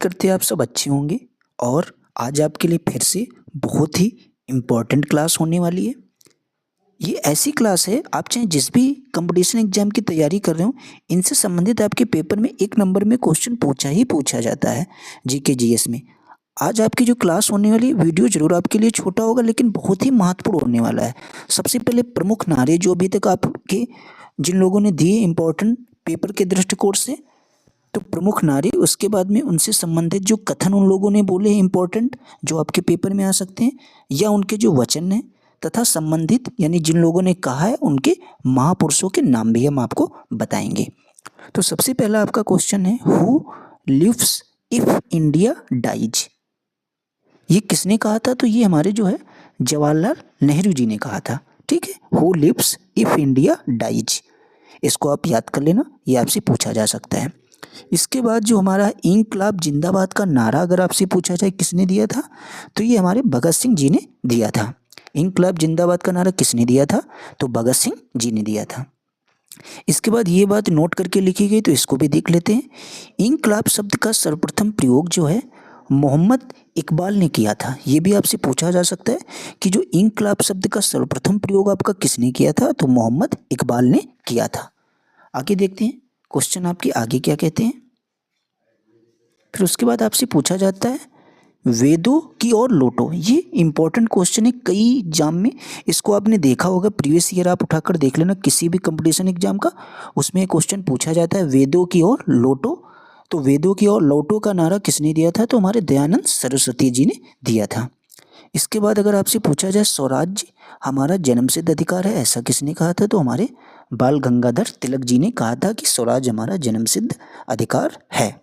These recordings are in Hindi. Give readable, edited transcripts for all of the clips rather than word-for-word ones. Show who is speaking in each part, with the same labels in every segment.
Speaker 1: करते हैं आप सब अच्छे होंगे और आज आपके लिए फिर से बहुत ही इम्पोर्टेंट क्लास होने वाली है। ये ऐसी क्लास है, आप चाहे जिस भी कंपटीशन एग्जाम की तैयारी कर रहे हो, इनसे संबंधित आपके पेपर में 1 नंबर में क्वेश्चन पूछा ही पूछा जाता है जीके जीएस में। आज आपकी जो क्लास होने वाली वीडियो जरूर आपके लिए छोटा होगा लेकिन बहुत ही महत्वपूर्ण होने वाला है। सबसे पहले प्रमुख नारे जो अभी तक आपके जिन लोगों ने दिए इम्पोर्टेंट पेपर के दृष्टिकोण से, तो प्रमुख नारे, उसके बाद में उनसे संबंधित जो कथन उन लोगों ने बोले हैं इम्पोर्टेंट, जो आपके पेपर में आ सकते हैं, या उनके जो वचन हैं तथा संबंधित यानी जिन लोगों ने कहा है उनके महापुरुषों के नाम भी हम आपको बताएंगे। तो सबसे पहला आपका क्वेश्चन है, who lives if India dies. ये किसने कहा था? तो ये हमारे जो है जवाहरलाल नेहरू जी ने कहा था। ठीक है, who lives if India dies, इसको आप याद कर लेना, ये आपसे पूछा जा सकता है। इसके बाद जो हमारा इंकलाब जिंदाबाद का नारा अगर आपसे पूछा जाए किसने दिया था, तो ये हमारे भगत सिंह जी ने दिया था। इंकलाब जिंदाबाद का नारा किसने दिया था? तो भगत सिंह जी ने दिया था। इसके बाद ये बात नोट करके लिखी गई, तो इसको भी देख लेते हैं। इंकलाब शब्द का सर्वप्रथम प्रयोग जो है मोहम्मद इकबाल ने किया था। ये भी आपसे पूछा जा सकता है कि जो इंकलाब शब्द का सर्वप्रथम प्रयोग आपका किसने किया था? तो मोहम्मद इकबाल ने किया था। आगे देखते हैं क्वेश्चन आपके आगे क्या कहते हैं। फिर उसके बाद आपसे पूछा जाता है वेदों की ओर लौटो। ये इंपॉर्टेंट क्वेश्चन है कई एग्जाम में, इसको आपने देखा होगा, प्रीवियस ईयर आप उठाकर देख लेना किसी भी कंपटीशन एग्जाम का, उसमें क्वेश्चन पूछा जाता है वेदों की ओर लौटो। तो वेदों की ओर लौटो का नारा किसने दिया था? तो हमारे दयानंद सरस्वती जी ने दिया था। इसके बाद अगर आपसे पूछा जाए स्वराज्य हमारा जन्मसिद्ध अधिकार है, ऐसा किसने कहा था? तो हमारे बाल गंगाधर तिलक जी ने कहा था कि स्वराज हमारा जन्मसिद्ध अधिकार है।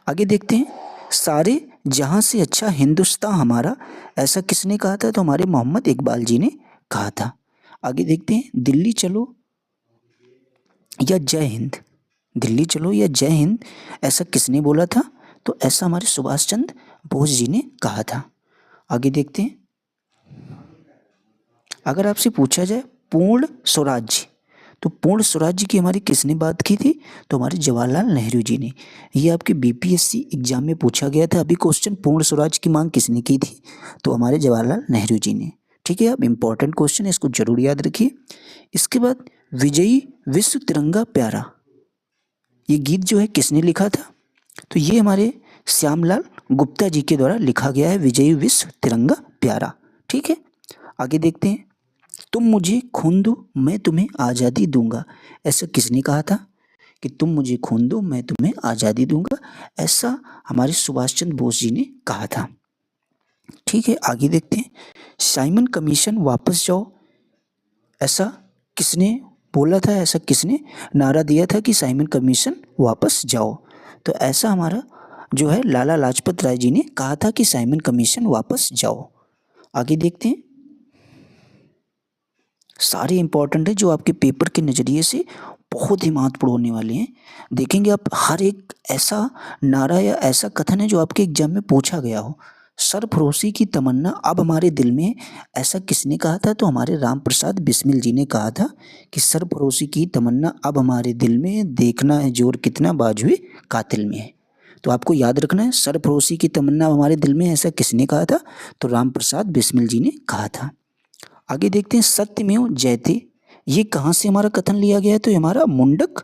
Speaker 1: आगे देखते हैं, सारे जहां से अच्छा हिंदुस्तान हमारा, ऐसा किसने कहा था? तो हमारे मोहम्मद इकबाल जी ने कहा था। आगे देखते हैं, दिल्ली चलो या जय हिंद, दिल्ली चलो या जय हिंद, ऐसा किसने बोला था? तो ऐसा हमारे सुभाष चंद्र बोस जी ने कहा था। आगे देखते हैं, अगर आपसे पूछा जाए पूर्ण स्वराज्य, तो पूर्ण स्वराज्य की हमारी किसने बात की थी? तो हमारे जवाहरलाल नेहरू जी ने। ये आपके बीपीएससी एग्जाम में पूछा गया था अभी क्वेश्चन, पूर्ण स्वराज्य की मांग किसने की थी? तो हमारे जवाहरलाल नेहरू जी ने। ठीक है, अब इंपॉर्टेंट क्वेश्चन है, इसको जरूर याद रखिए। इसके बाद विजयी विश्व तिरंगा प्यारा, ये गीत जो है किसने लिखा था? तो ये हमारे श्यामलाल गुप्ता जी के द्वारा लिखा गया है, विजयी विश्व तिरंगा प्यारा। ठीक है, आगे देखते हैं, तुम मुझे खून दो मैं तुम्हें आज़ादी दूंगा, ऐसा किसने कहा था? कि तुम मुझे खून दो मैं तुम्हें आज़ादी दूंगा, ऐसा हमारे सुभाष चंद्र बोस जी ने कहा था। ठीक है, आगे देखते हैं, साइमन कमीशन वापस जाओ, ऐसा किसने बोला था? ऐसा किसने नारा दिया था कि साइमन कमीशन वापस जाओ? तो ऐसा हमारा जो है लाला लाजपत राय जी ने कहा था कि साइमन कमीशन वापस जाओ। आगे देखते हैं, सारे इंपॉर्टेंट है जो आपके पेपर के नज़रिए से बहुत ही महत्वपूर्ण होने वाले हैं। देखेंगे आप हर एक ऐसा नारा या ऐसा कथन है जो आपके एग्जाम में पूछा गया हो। सरफरोशी की तमन्ना अब हमारे दिल में है, ऐसा किसने कहा था? तो हमारे राम प्रसाद बिस्मिल जी ने कहा था कि सरफरोशी की तमन्ना अब हमारे दिल में है, देखना है जोर कितना बाजुए कातिल में है। तो आपको याद रखना है, सरफरोशी की तमन्ना अब हमारे दिल में है, ऐसा किसने कहा था? तो राम प्रसाद बिस्मिल जी ने कहा था। आगे देखते हैं, सत्यमेव जयते, ये कहाँ से हमारा कथन लिया गया है? तो ये हमारा मुंडक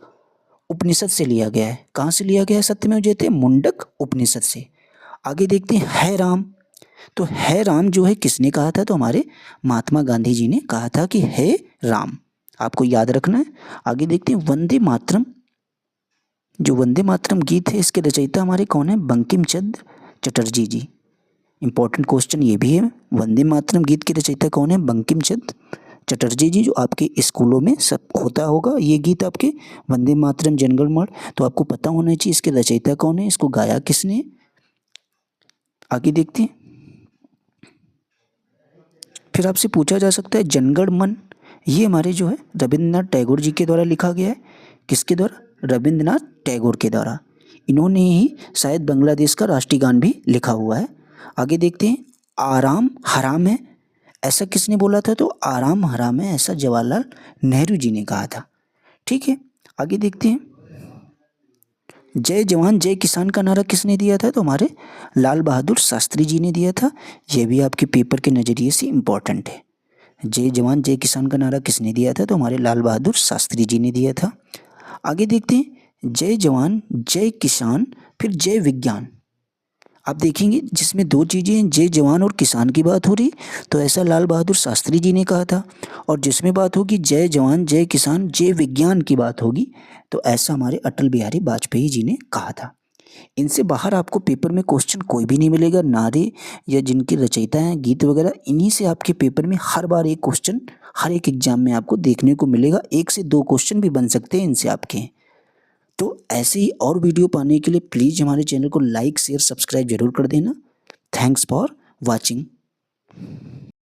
Speaker 1: उपनिषद से लिया गया है। कहाँ से लिया गया है सत्यमेव जयते? मुंडक उपनिषद से। आगे देखते हैं, है राम, तो है राम जो है किसने कहा था? तो हमारे महात्मा गांधी जी ने कहा था कि है राम, आपको याद रखना है। आगे देखते हैं, वंदे मातरम, जो वंदे मातरम गीत है इसके रचयिता हमारे कौन है? बंकिम चंद्र चटर्जी जी। इंपॉर्टेंट क्वेश्चन ये भी है, वंदे मातरम गीत के रचयिता कौन है? बंकिम चंद्र चटर्जी जी, जो आपके स्कूलों में सब होता होगा ये गीत आपके, वंदे मातरम जनगण मन, तो आपको पता होना चाहिए इसके रचयिता कौन है, इसको गाया किसने। आगे देखते हैं, फिर आपसे पूछा जा सकता है जनगण मन, ये हमारे जो है रविंद्रनाथ टैगोर जी के द्वारा लिखा गया है। किसके द्वारा? रविंद्रनाथ टैगोर के द्वारा। इन्होंने ही शायद बांग्लादेश का राष्ट्रीय गान भी लिखा हुआ है। आगे देखते हैं, आराम हराम है, ऐसा किसने बोला था? तो आराम हराम है, ऐसा जवाहरलाल नेहरू जी ने कहा था। ठीक है, आगे देखते हैं, जय जवान जय किसान का नारा किसने दिया था? तो हमारे लाल बहादुर शास्त्री जी ने दिया था। ये भी आपके पेपर के नज़रिए से इम्पोर्टेंट है। जय जवान जय किसान का नारा किसने दिया था? तो हमारे लाल बहादुर शास्त्री जी ने दिया था। आगे देखते हैं, जय जवान जय किसान फिर जय विज्ञान। आप देखेंगे जिसमें दो चीज़ें हैं, जय जवान और किसान की बात हो रही, तो ऐसा लाल बहादुर शास्त्री जी ने कहा था। और जिसमें बात होगी जय जवान जय किसान जय विज्ञान की बात होगी, तो ऐसा हमारे अटल बिहारी वाजपेयी जी ने कहा था। इनसे बाहर आपको पेपर में क्वेश्चन कोई भी नहीं मिलेगा। नारे या जिनकी रचयिता हैं गीत वगैरह, इन्हीं से आपके पेपर में हर बार एक क्वेश्चन हर एक एग्जाम में आपको देखने को मिलेगा। 1 से 2 क्वेश्चन भी बन सकते हैं इनसे आपके। तो ऐसे ही और वीडियो पाने के लिए प्लीज़ हमारे चैनल को लाइक शेयर सब्सक्राइब जरूर कर देना। Thanks for watching.